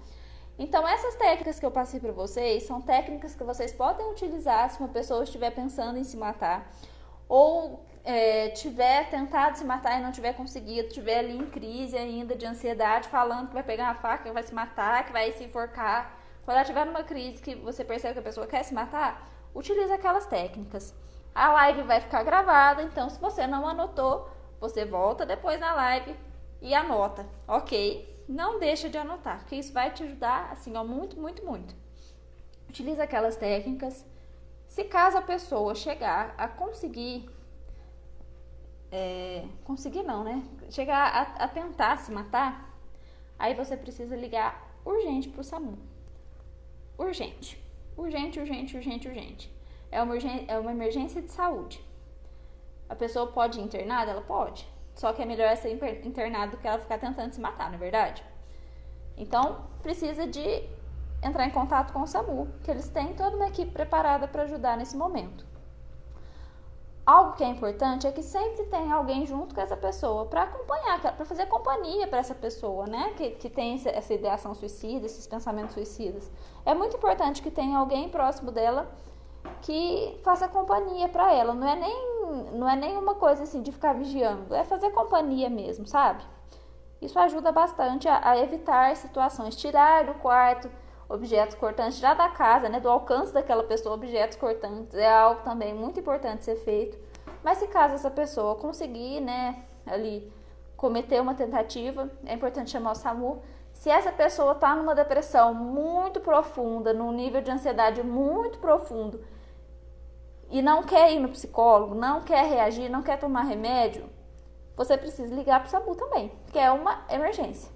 Então, essas técnicas que eu passei para vocês são técnicas que vocês podem utilizar se uma pessoa estiver pensando em se matar ou tiver tentado se matar e não tiver conseguido, tiver ali em crise ainda de ansiedade, falando que vai pegar uma faca, que vai se matar, que vai se enforcar. Quando ela tiver numa crise que você percebe que a pessoa quer se matar, utilize aquelas técnicas. A live vai ficar gravada, então se você não anotou, você volta depois na live e anota, ok? Não deixa de anotar, porque isso vai te ajudar, assim, ó, muito, muito, muito. Utilize aquelas técnicas. Se caso a pessoa chegar a conseguir chegar a tentar se matar, aí você precisa ligar urgente pro SAMU. Urgente. Urgente, urgente, urgente, urgente. É uma emergência de saúde. A pessoa pode ir internada? Ela pode. Só que é melhor ela ser internada do que ela ficar tentando se matar, não é verdade? Então, precisa de entrar em contato com o SAMU, que eles têm toda uma equipe preparada para ajudar nesse momento. Algo que é importante é que sempre tem alguém junto com essa pessoa para acompanhar, para fazer companhia para essa pessoa, né? Que tem essa ideação suicida, esses pensamentos suicidas. É muito importante que tenha alguém próximo dela que faça companhia para ela. Não é nem uma coisa assim de ficar vigiando, é fazer companhia mesmo, sabe? Isso ajuda bastante a evitar situações, tirar do quarto objetos cortantes, tirar da casa, né, do alcance daquela pessoa objetos cortantes, é algo também muito importante ser feito. Mas se caso essa pessoa conseguir, né, ali cometer uma tentativa, é importante chamar o SAMU. Se essa pessoa está numa depressão muito profunda, num nível de ansiedade muito profundo e não quer ir no psicólogo, não quer reagir, não quer tomar remédio, você precisa ligar para o SAMU também, que é uma emergência.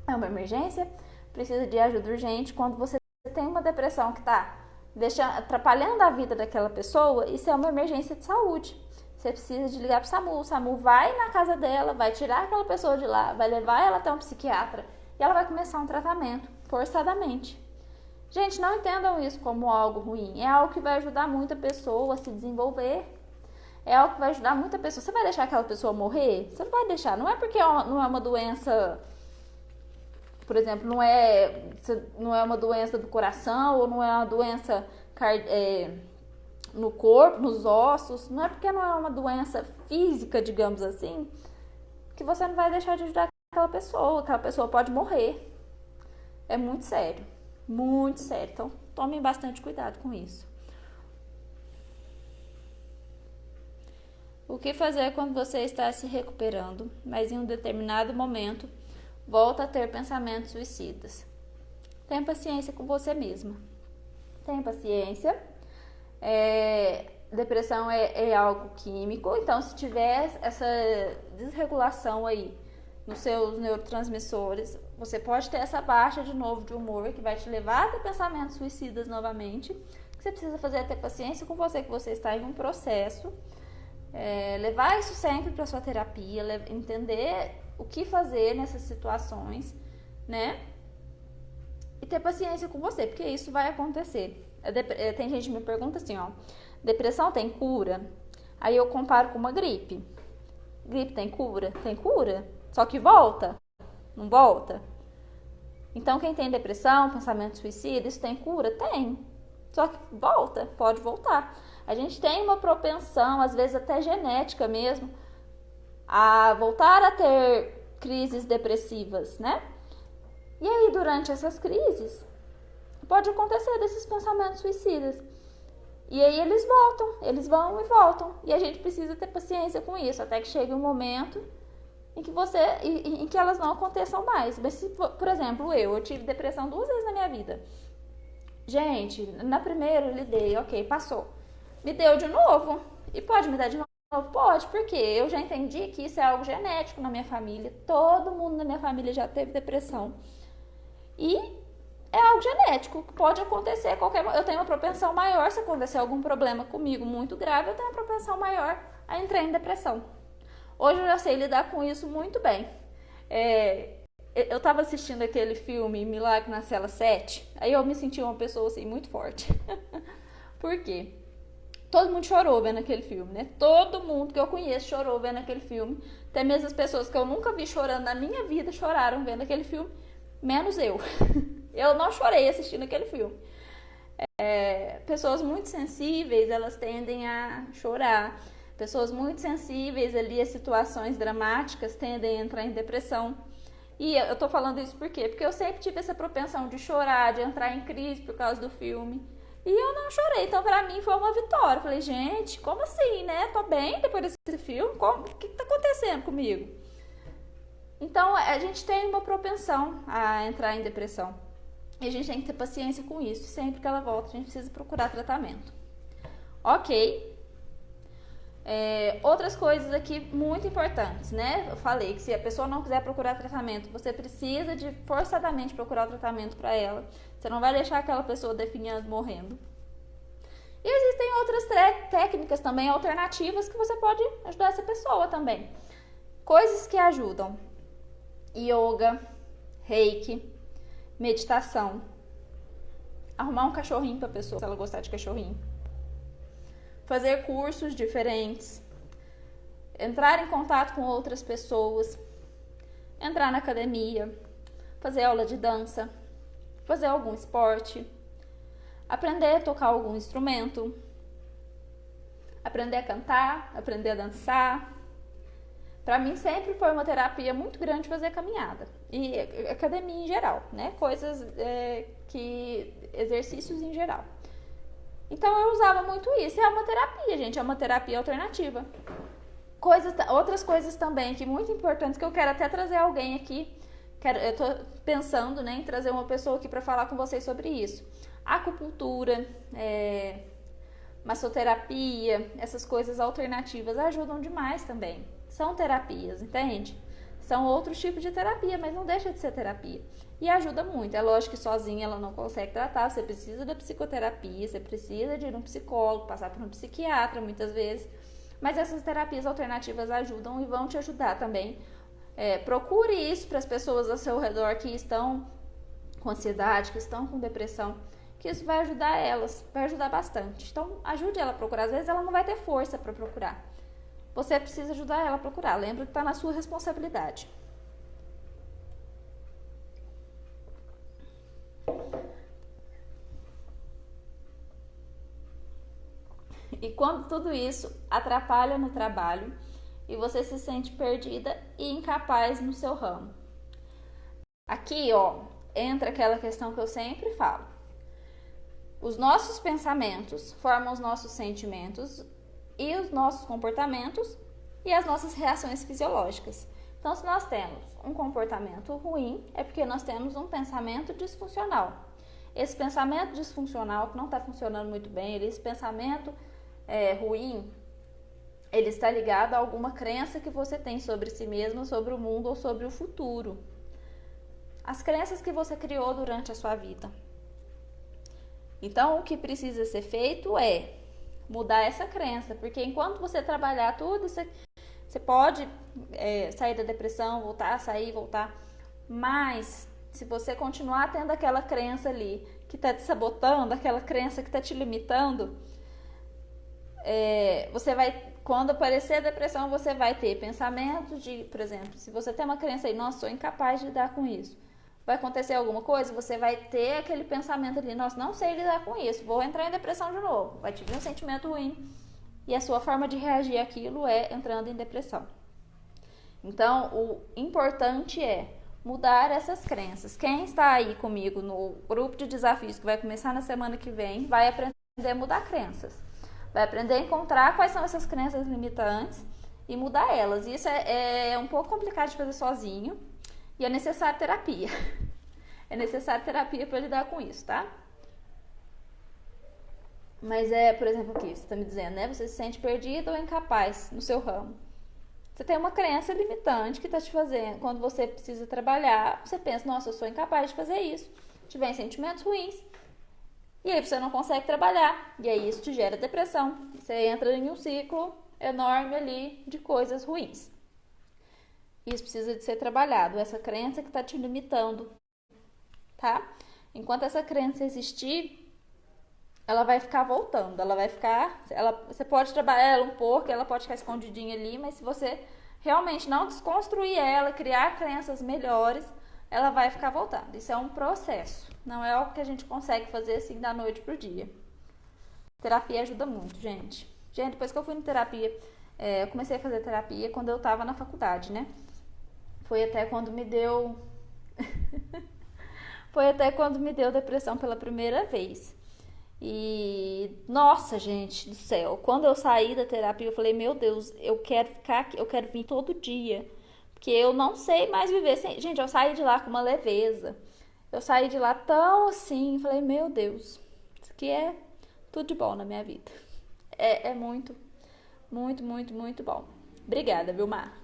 É uma emergência, precisa de ajuda urgente. Quando você tem uma depressão que está atrapalhando a vida daquela pessoa, isso é uma emergência de saúde. Você precisa de ligar para o SAMU. O SAMU vai na casa dela, vai tirar aquela pessoa de lá, vai levar ela até um psiquiatra e ela vai começar um tratamento, forçadamente. Gente, não entendam isso como algo ruim. É algo que vai ajudar muito a pessoa a se desenvolver. É algo que vai ajudar muito a pessoa. Você vai deixar aquela pessoa morrer? Você não vai deixar. Não é porque não é uma doença, por exemplo, não é uma doença do coração ou não é uma doença no corpo, nos ossos. Não é porque não é uma doença física, digamos assim, que você não vai deixar de ajudar aquela pessoa. Aquela pessoa pode morrer. É muito sério. Muito sério. Então, tomem bastante cuidado com isso. O que fazer quando você está se recuperando, mas em um determinado momento volta a ter pensamentos suicidas. Tenha paciência com você mesma. Tenha paciência. Depressão é algo químico, então se tiver essa desregulação aí nos seus neurotransmissores, você pode ter essa baixa de novo de humor que vai te levar a ter pensamentos suicidas novamente. O que você precisa fazer é ter paciência com você, que você está em um processo, levar isso sempre para sua terapia, entender o que fazer nessas situações, né? E ter paciência com você, porque isso vai acontecer. Tem gente que me pergunta assim, ó, depressão tem cura? Aí eu comparo com uma gripe. Gripe tem cura? Tem cura. Só que volta? Não volta? Então quem tem depressão, pensamento suicida, isso tem cura? Tem. Só que volta, pode voltar. A gente tem uma propensão, às vezes até genética mesmo, a voltar a ter crises depressivas, né? E aí durante essas crises, pode acontecer desses pensamentos suicidas. E aí eles vão e voltam. E a gente precisa ter paciência com isso, até que chegue um momento em que elas não aconteçam mais. Mas se, por exemplo, eu tive depressão 2 vezes na minha vida. Gente, na primeira eu lidei, ok, passou. Me deu de novo. E pode me dar de novo? Pode, porque eu já entendi que isso é algo genético na minha família. Todo mundo na minha família já teve depressão. E é algo genético, que pode acontecer eu tenho uma propensão maior, se acontecer algum problema comigo muito grave, eu tenho uma propensão maior a entrar em depressão. Hoje eu já sei lidar com isso muito bem. Eu estava assistindo aquele filme Milagre na Cela 7, aí eu me senti uma pessoa assim muito forte. Por quê? Todo mundo chorou vendo aquele filme, né? Todo mundo que eu conheço chorou vendo aquele filme. Até mesmo as pessoas que eu nunca vi chorando na minha vida choraram vendo aquele filme, menos eu. Eu não chorei assistindo aquele filme. Pessoas muito sensíveis, elas tendem a chorar. Pessoas muito sensíveis ali a situações dramáticas tendem a entrar em depressão. E eu tô falando isso por quê? Porque eu sempre tive essa propensão de chorar, de entrar em crise por causa do filme. E eu não chorei, então pra mim foi uma vitória. Eu falei, gente, como assim, né? Tô bem depois desse filme? O que tá acontecendo comigo? Então, a gente tem uma propensão a entrar em depressão. E a gente tem que ter paciência com isso. Sempre que ela volta, a gente precisa procurar tratamento. Ok. Outras coisas aqui muito importantes, né? Eu falei que se a pessoa não quiser procurar tratamento, você precisa de forçadamente procurar o tratamento para ela. Você não vai deixar aquela pessoa definhando morrendo. E existem outras técnicas também alternativas que você pode ajudar essa pessoa também. Coisas que ajudam: yoga, reiki, meditação, arrumar um cachorrinho para a pessoa, se ela gostar de cachorrinho, fazer cursos diferentes, entrar em contato com outras pessoas, entrar na academia, fazer aula de dança, fazer algum esporte, aprender a tocar algum instrumento, aprender a cantar, aprender a dançar. Para mim sempre foi uma terapia muito grande fazer caminhada e academia em geral, né? Exercícios em geral. Então eu usava muito isso. E é uma terapia, gente, é uma terapia alternativa. Outras coisas também que muito importantes, que eu quero até trazer alguém aqui. Eu tô pensando, né, em trazer uma pessoa aqui para falar com vocês sobre isso. Acupuntura, massoterapia, essas coisas alternativas ajudam demais também. São terapias, entende? São outros tipos de terapia, mas não deixa de ser terapia. E ajuda muito. É lógico que sozinha ela não consegue tratar, você precisa da psicoterapia, você precisa de ir num psicólogo, passar por um psiquiatra muitas vezes. Mas essas terapias alternativas ajudam e vão te ajudar também. Procure isso para as pessoas ao seu redor que estão com ansiedade, que estão com depressão, que isso vai ajudar elas, vai ajudar bastante. Então ajude ela a procurar. Às vezes ela não vai ter força para procurar. Você precisa ajudar ela a procurar. Lembra que está na sua responsabilidade. E quando tudo isso atrapalha no trabalho e você se sente perdida e incapaz no seu ramo. Aqui, ó, entra aquela questão que eu sempre falo. Os nossos pensamentos formam os nossos sentimentos e os nossos comportamentos e as nossas reações fisiológicas. Então, se nós temos um comportamento ruim, é porque nós temos um pensamento disfuncional. Esse pensamento disfuncional, que não está funcionando muito bem, esse pensamento ruim, ele está ligado a alguma crença que você tem sobre si mesmo, sobre o mundo ou sobre o futuro. As crenças que você criou durante a sua vida. Então, o que precisa ser feito é mudar essa crença, porque enquanto você trabalhar tudo, você pode sair da depressão, voltar, mas se você continuar tendo aquela crença ali que está te sabotando, aquela crença que está te limitando, você vai, quando aparecer a depressão, você vai ter pensamentos de, por exemplo, se você tem uma crença aí, nossa, sou incapaz de lidar com isso, vai acontecer alguma coisa, você vai ter aquele pensamento ali, nossa, não sei lidar com isso, vou entrar em depressão de novo, vai te vir um sentimento ruim, e a sua forma de reagir àquilo é entrando em depressão. Então, o importante é mudar essas crenças. Quem está aí comigo no grupo de desafios que vai começar na semana que vem, vai aprender a mudar crenças. Vai aprender a encontrar quais são essas crenças limitantes e mudar elas. Isso é um pouco complicado de fazer sozinho e é necessário terapia. É necessário terapia para lidar com isso, tá? Mas por exemplo, aqui, você está me dizendo, né? Você se sente perdido ou incapaz no seu ramo. Você tem uma crença limitante que está te fazendo, quando você precisa trabalhar, você pensa, nossa, eu sou incapaz de fazer isso. Te vem sentimentos ruins. E aí você não consegue trabalhar. E aí isso te gera depressão. Você entra em um ciclo enorme ali de coisas ruins. Isso precisa de ser trabalhado. Essa crença que está te limitando, tá? Enquanto essa crença existir, ela vai ficar voltando, você pode trabalhar ela um pouco, ela pode ficar escondidinha ali, mas se você realmente não desconstruir ela, criar crenças melhores, ela vai ficar voltando. Isso é um processo, não é algo que a gente consegue fazer assim da noite pro dia. Terapia ajuda muito, gente. Gente, depois que eu fui na terapia, eu comecei a fazer terapia quando eu tava na faculdade, né? Foi até quando me deu depressão pela primeira vez. E, nossa, gente do céu, quando eu saí da terapia, eu falei, meu Deus, eu quero ficar aqui, eu quero vir todo dia, porque eu não sei mais viver sem... Gente, eu saí de lá com uma leveza, eu saí de lá tão assim, falei, meu Deus, isso aqui é tudo de bom na minha vida. É muito, muito, muito, muito bom. Obrigada, Vilmar.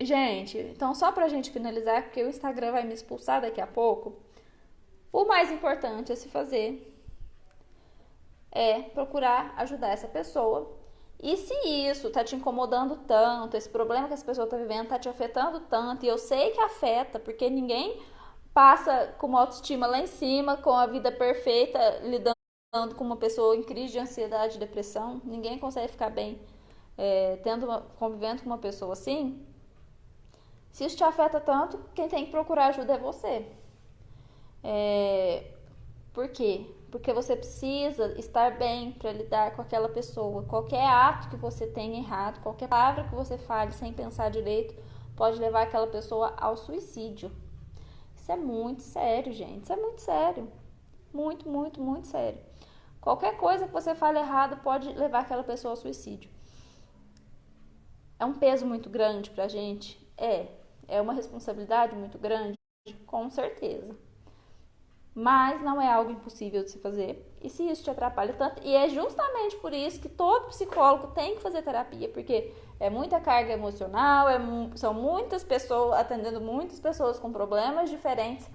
Gente, então só pra gente finalizar, porque o Instagram vai me expulsar daqui a pouco, o mais importante a se fazer é procurar ajudar essa pessoa. E se isso tá te incomodando tanto, esse problema que essa pessoa tá vivendo tá te afetando tanto, e eu sei que afeta, porque ninguém passa com uma autoestima lá em cima, com a vida perfeita, lidando com uma pessoa em crise de ansiedade e depressão, ninguém consegue ficar bem convivendo com uma pessoa assim. Se isso te afeta tanto, quem tem que procurar ajuda é você. Por quê? Porque você precisa estar bem para lidar com aquela pessoa. Qualquer ato que você tenha errado, qualquer palavra que você fale sem pensar direito, pode levar aquela pessoa ao suicídio. Isso é muito sério, gente. Isso é muito sério. Muito, muito, muito sério. Qualquer coisa que você fale errado pode levar aquela pessoa ao suicídio. É um peso muito grande pra gente? É uma responsabilidade muito grande? Com certeza. Mas não é algo impossível de se fazer. E se isso te atrapalha tanto, e é justamente por isso que todo psicólogo tem que fazer terapia, porque é muita carga emocional, são muitas pessoas, atendendo muitas pessoas com problemas diferentes,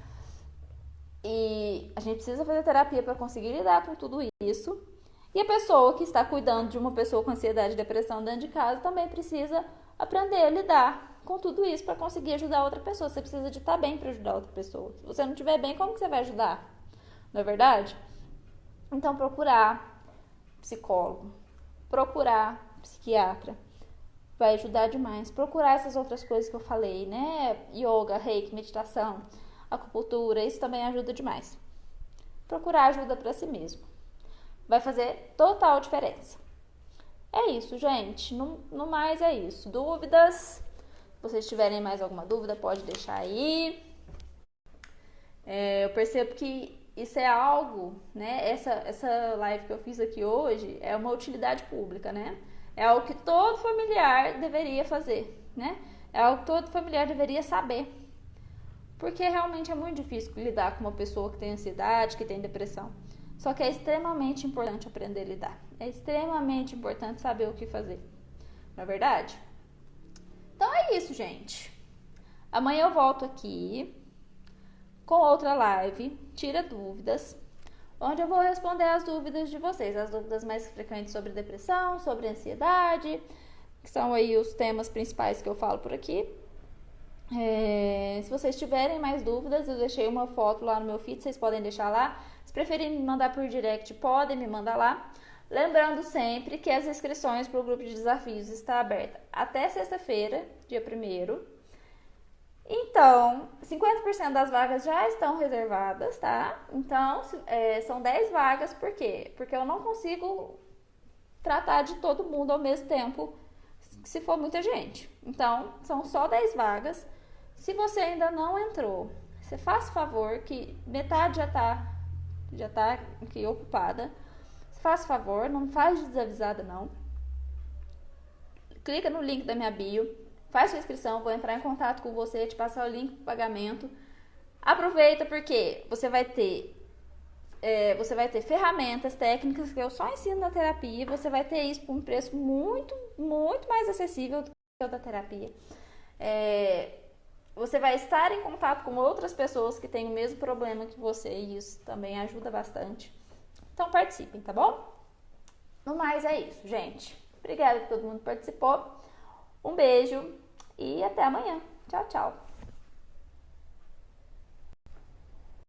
e a gente precisa fazer terapia para conseguir lidar com tudo isso. E a pessoa que está cuidando de uma pessoa com ansiedade e depressão dentro de casa também precisa aprender a lidar com tudo isso para conseguir ajudar outra pessoa. Você precisa de estar bem para ajudar outra pessoa. Se você não estiver bem, como que você vai ajudar? Não é verdade? Então, procurar psicólogo, procurar psiquiatra vai ajudar demais. Procurar essas outras coisas que eu falei, né? Yoga, reiki, meditação, acupuntura, isso também ajuda demais. Procurar ajuda para si mesmo. Vai fazer total diferença. É isso, gente. No mais é isso. Dúvidas? Se vocês tiverem mais alguma dúvida, pode deixar aí. Eu percebo que isso é algo, né? Essa live que eu fiz aqui hoje é uma utilidade pública, né? É algo que todo familiar deveria fazer. né? É algo que todo familiar deveria saber. Porque realmente é muito difícil lidar com uma pessoa que tem ansiedade, que tem depressão. Só que é extremamente importante aprender a lidar. É extremamente importante saber o que fazer. Não é verdade? Então é isso, gente. Amanhã eu volto aqui com outra live, Tira Dúvidas, onde eu vou responder as dúvidas de vocês, as dúvidas mais frequentes sobre depressão, sobre ansiedade, que são aí os temas principais que eu falo por aqui. Se vocês tiverem mais dúvidas, eu deixei uma foto lá no meu feed, vocês podem deixar lá. Se preferirem me mandar por direct, podem me mandar lá. Lembrando sempre que as inscrições para o grupo de desafios está aberta até sexta-feira, dia 1º. Então, 50% das vagas já estão reservadas, tá? Então, são 10 vagas, por quê? Porque eu não consigo tratar de todo mundo ao mesmo tempo, se for muita gente. Então, são só 10 vagas. Se você ainda não entrou, você faz favor, que metade já tá aqui ocupada. Faz favor, não faz de desavisada não. Clica no link da minha bio, faz sua inscrição, vou entrar em contato com você, te passar o link do pagamento. Aproveita porque você vai ter ferramentas técnicas que eu só ensino na terapia, você vai ter isso por um preço muito, muito mais acessível do que o da terapia. Você vai estar em contato com outras pessoas que têm o mesmo problema que você e isso também ajuda bastante. Então participem, tá bom? No mais é isso, gente. Obrigada por todo mundo que participou. Um beijo e até amanhã. Tchau, tchau.